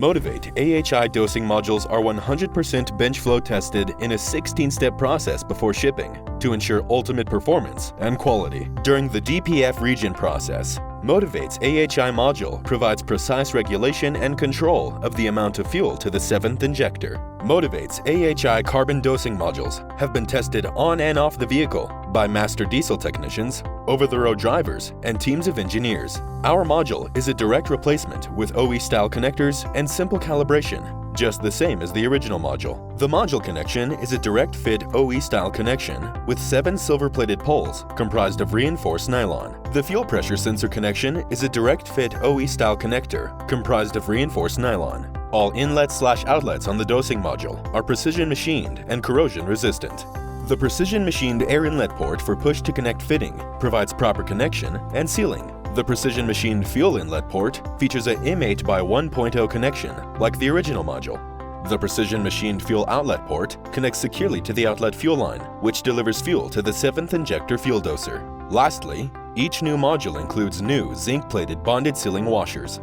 Motiv8 AHI dosing modules are 100% bench flow tested in a 16-step process before shipping to ensure ultimate performance and quality. During the DPF regen process, Motiv8's AHI module provides precise regulation and control of the amount of fuel to the 7th injector. Motiv8's AHI carbon dosing modules have been tested on and off the vehicle by master diesel technicians, over-the-road drivers, and teams of engineers. Our module is a direct replacement with OE-style connectors and simple calibration, just the same as the original module. The module connection is a direct fit OE-style connection with 7 silver-plated poles comprised of reinforced nylon. The fuel pressure sensor connection is a direct fit OE-style connector comprised of reinforced nylon. All inlets/outlets on the dosing module are precision machined and corrosion resistant. The precision machined air inlet port for push-to-connect fitting provides proper connection and sealing. The precision machined fuel inlet port features a M8 by 1.0 connection like the original module. The precision machined fuel outlet port connects securely to the outlet fuel line, which delivers fuel to the 7th injector fuel doser. Lastly, each new module includes new zinc-plated bonded sealing washers.